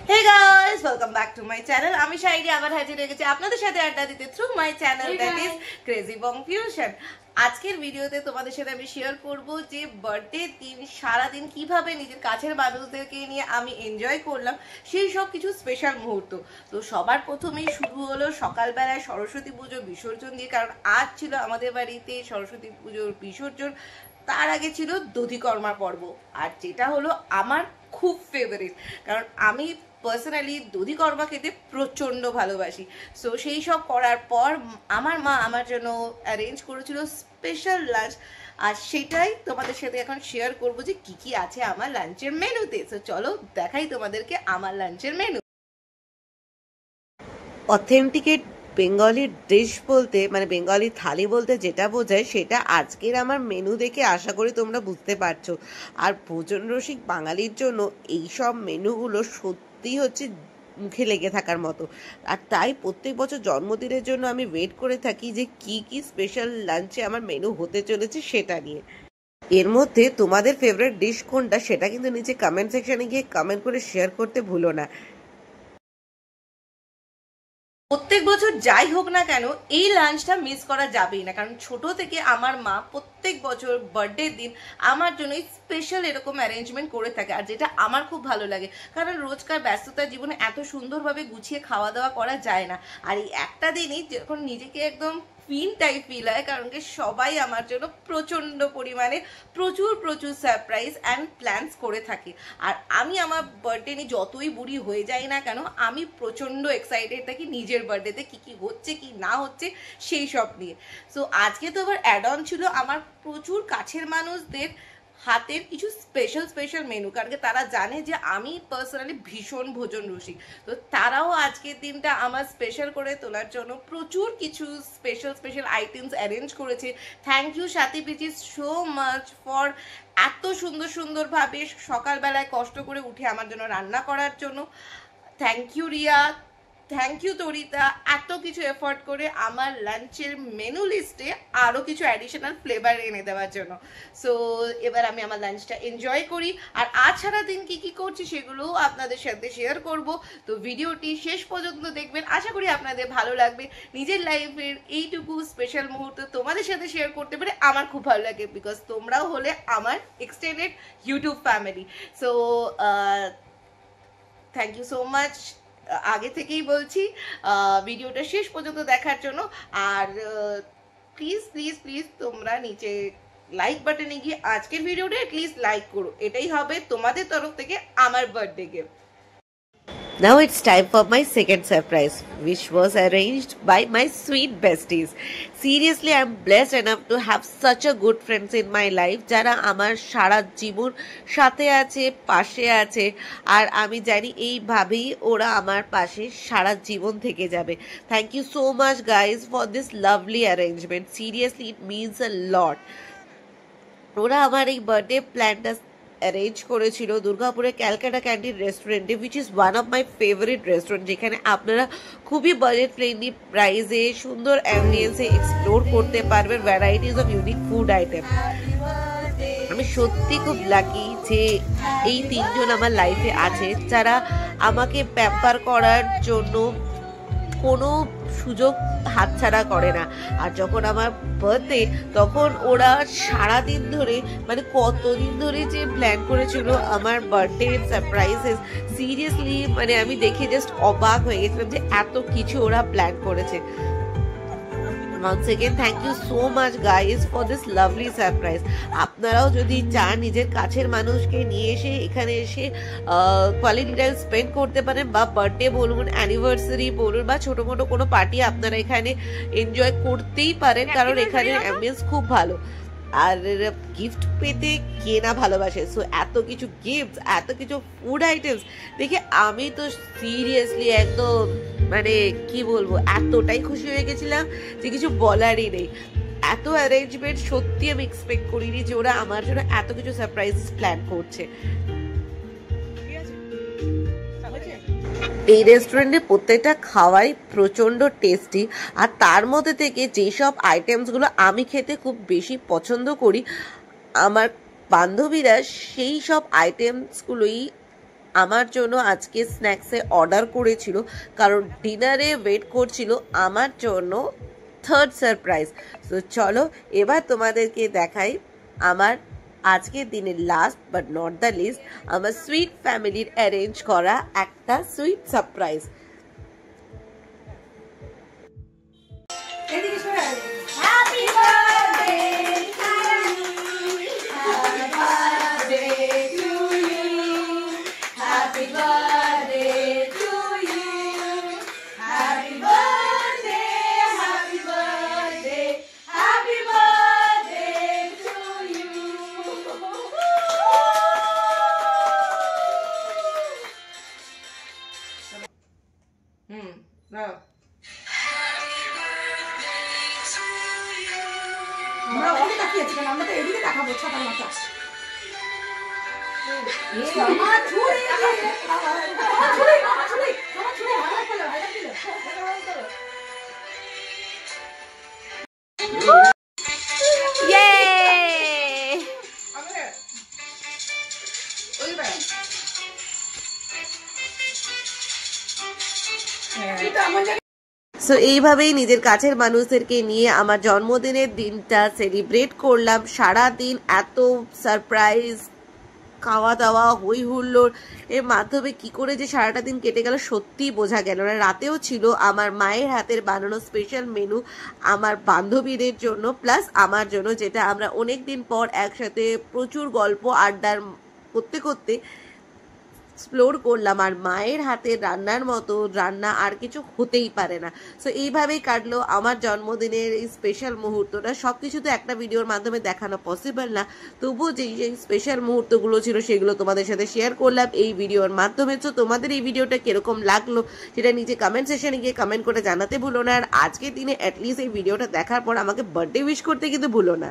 Hey guys, welcome back to my channel. আমি শাইরি আবার হাজির হয়ে গেছি আপনাদের সাথে আড্ডা দিতে through my channel that is crazy Bong fusion. আজকের ভিডিওতে তোমাদের সাথে আমি শেয়ার করব যে বার্থডে দিন সারা দিন কিভাবে নিজের কাছের মানুষদেরকে নিয়ে আমি এনজয় করলাম, সেই সব কিছু স্পেশাল মুহূর্ত। তো সবার প্রথমেই শুরু হলো সকালবেলায় সরস্বতী পুজোর বিসর্জন দিয়ে, কারণ আজ ছিল আমাদের বাড়িতে সরস্বতী পুজোর বিসর্জন। তার আগে ছিল দধিকর্মা পর্ব, আর যেটা হলো আমার খুব ফেভারিট, কারণ আমি পার্সোনালি দধিকর্মা খেতে প্রচণ্ড ভালোবাসি। সো সেই সব করার পর আমার মা আমার জন্য অ্যারেঞ্জ করেছিল স্পেশাল লাঞ্চ, আর সেটাই তোমাদের সাথে এখন শেয়ার করবো যে কি কি আছে আমার লাঞ্চের মেনুতে। সো চলো দেখাই তোমাদেরকে আমার লাঞ্চের মেনু। অথেন্টিকেট বেঙ্গলি ডিশ বলতে মানে বেঙ্গলি থালি বলতে যেটা বোঝায় সেটা আজকের আমার মেনু দেখে আশা করি তোমরা বুঝতে পারছো। আর ভোজন রসিক বাঙালির জন্য এই সব মেনুগুলো সত্যি হচ্ছে মুখে লেগে থাকার মতো। আর তাই প্রত্যেক বছর জন্মদিনের জন্য আমি ওয়েট করে থাকি যে কি কি স্পেশাল লাঞ্চে আমার মেনু হতে চলেছে সেটা নিয়ে। এর মধ্যে তোমাদের ফেভারিট ডিশ কোনটা সেটা কিন্তু নিচে কমেন্ট সেকশনে গিয়ে কমেন্ট করে শেয়ার করতে ভুলো না। প্রত্যেক বছর যাই হোক না কেন এই লাঞ্চটা মিস করা যাবেই না, কারণ ছোট থেকে আমার মা প্রত্যেক বছর বার্থডে দিন আমার জন্য স্পেশাল এরকম অ্যারেঞ্জমেন্ট করে থাকে, আর যেটা আমার খুব ভালো লাগে, কারণ রোজকার ব্যস্ততার জীবনে এত সুন্দরভাবে গুছিয়ে খাওয়া দাওয়া করা যায় না। আর এই একটা দিনই যখন নিজেকে একদম ফিল হয়, কারণ কি সবাই আমার জন্য প্রচন্ড পরিমাণে প্রচুর সারপ্রাইজ অ্যান্ড প্ল্যানস করে থাকে। আর আমি আমার বার্থডে নিয়ে যতই বুড়ি হয়ে যাই না কেন, আমি প্রচন্ড এক্সাইটেড থাকি নিজের বার্থডেতে কি কি হচ্ছে কি না হচ্ছে সেই সব নিয়ে। সো আজকে তো আবার অ্যাড অন ছিল আমার প্রচুর কাছের মানুষদের হাতের কিছু স্পেশাল মেনু, কারণ তারা জানে যে আমি পার্সোনালি ভীষণ ভোজন রসিক। তো তারাও আজকের দিনটা আমার স্পেশাল করে তোলার জন্য প্রচুর কিছু স্পেশাল আইটেমস অ্যারেঞ্জ করেছে। Thank you Sathi পিচিস so much for এত সুন্দরভাবে সকালবেলায় কষ্ট করে উঠে আমার জন্য রান্না করার জন্য। Thank you Riya, thank you Tarita, এত কিছু এফোর্ট করে আমার লাঞ্চের মেনু লিস্টে আরও কিছু অ্যাডিশনাল ফ্লেভার এনে দেওয়ার জন্য। সো এবার আমি আমার লাঞ্চটা এনজয় করি, আর আজ সারাদিন কী কী করছি সেগুলোও আপনাদের সাথে শেয়ার করব। তো ভিডিওটি শেষ পর্যন্ত দেখবেন, আশা করি আপনাদের ভালো লাগবে। নিজের লাইফের এইটুকু স্পেশাল মুহূর্ত তোমাদের সাথে শেয়ার করতে পারে আমার খুব ভালো লাগে, বিকজ তোমরাও হলে আমার extended YouTube family. So thank you so much আগে থেকেই বলছি ভিডিওটা শেষ পর্যন্ত দেখার জন্য। আর প্লিজ তোমরা নিচে লাইক বাটনে গিয়ে আজকের ভিডিওটা অ্যাটলিস্ট লাইক করো, এটাই হবে তোমাদের তরফ থেকে আমার birthday gift. Now it's time for my second surprise, which was arranged by my sweet besties. Seriously, I'm blessed enough to have such a good friends in my life, যারা আমার সারা জীবন সাথে আছে, পাশে আছে, আর আমি জানি এইভাবেই ওরা আমার পাশে সারা জীবন থেকে যাবে। Thank you so much guys for this lovely arrangement. Seriously, it means a lot. ওরা আমার এই বার্থডে প্ল্যানটা অ্যারেঞ্জ করেছিল দুর্গাপুরে ক্যালকাটা ক্যান্টিন রেস্টুরেন্টে, which is one of my favourite restaurant, যেখানে আপনারা খুবই বাজেট ফ্রেন্ডলি প্রাইসে সুন্দর অ্যাম্বিয়েন্সে এক্সপ্লোর করতে পারবেন varieties of unique food item. আমি সত্যি খুব লাকি যে এই তিনজন আমার লাইফে আছে যারা আমাকে প্যাম্পার করার জন্য কোনো সুযোগ হাতছাড়া করে না। আর যখন আমার বার্থডে তখন ওরা সারাদিন ধরে মানে কতদিন ধরে যে প্ল্যান করেছিল আমার বার্থডে সারপ্রাইজেস, সিরিয়াসলি মানে আমি দেখে জাস্ট অবাক হয়ে গেছিলাম যে এত কিছু ওরা প্ল্যান করেছে। Once again, thank you so much guys for this lovely surprise. আপনারাও যদি চান নিজের কাছের মানুষকে নিয়ে এসে এখানে এসে কোয়ালিটি টাইম স্পেন্ড করতে পারেন, বা বার্থডে বলুন, অ্যানিভার্সারি বলুন, বা ছোটো মোটো কোনো পার্টি আপনারা এখানে এনজয় করতেই পারেন, কারণ এখানে অ্যাম্বিয়েন্স খুব ভালো। আর গিফট পেতে কে না ভালোবাসে। সো এত কিছু গিফট, এত কিছু ফুড আইটেমস দেখে আমি তো সিরিয়াসলি একদম মানে কি বলবো, এতটাই খুশি হয়ে গেছিলাম যে কিছু বলারই নেই। এত অ্যারেঞ্জমেন্ট সত্যি আমি এক্সপেক্ট করিনি যে ওরা আমার জন্য এত কিছু সারপ্রাইজ প্ল্যান করছে। এই রেস্টুরেন্টে প্রত্যেকটা খাওয়াই প্রচণ্ড টেস্টি, আর তার মধ্যে থেকে যেসব আইটেমসগুলো আমি খেতে খুব বেশি পছন্দ করি, আমার বান্ধবীরা সেই সব আইটেমসগুলোই আমার জন্য আজকে স্ন্যাক্সে অর্ডার করেছিল, কারণ ডিনারে ওয়েট করছিল আমার জন্য থার্ড সারপ্রাইজ। তো চলো এবার তোমাদেরকে দেখাই আমার আজকের দিনের last but not the least আমার সুইট ফ্যামিলির অ্যারেঞ্জ করা একটা সুইট সারপ্রাইজ। আমরা অনেক তাকিয়েছি, কারণ আমরা তো এদিকে দেখাবো ছটার মাথা। সো এইভাবেই নিজের কাছের মানুষদেরকে নিয়ে আমার জন্মদিনের দিনটা সেলিব্রেট করলাম। সারা দিন এত সারপ্রাইজ, খাওয়া দাওয়া, হই হুল্লোড় এর মাধ্যমে কি করে যে সারাটা দিন কেটে গেল সত্যিই বোঝা গেল না। রাতেও ছিল আমার মায়ের হাতের বানানো স্পেশাল মেনু আমার বান্ধবীদের জন্য প্লাস আমার জন্য, যেটা আমরা অনেক দিন পর একসাথে প্রচুর গল্প আড্ডার করতে করতে এক্সপ্লোর করলাম। আর মায়ের হাতের রান্নার মতো রান্না আর কিছু হতেই পারে না। সো এইভাবেই কাটলো আমার জন্মদিনের এই স্পেশাল মুহূর্তটা। সব কিছু তো একটা ভিডিওর মাধ্যমে দেখানো পসিবল না, তবুও যেই যেই স্পেশাল মুহূর্তগুলো ছিল সেগুলো তোমাদের সাথে শেয়ার করলাম এই ভিডিওর মাধ্যমে। তো তোমাদের এই ভিডিওটা কিরকম লাগলো সেটা নিচে কমেন্ট সেকশনে গিয়ে কমেন্ট করে জানাতে ভুলো না। আর আজকের দিনে অ্যাটলিস্ট এই ভিডিওটা দেখার পর আমাকে বার্থডে উইশ করতে কিন্তু ভুলো না।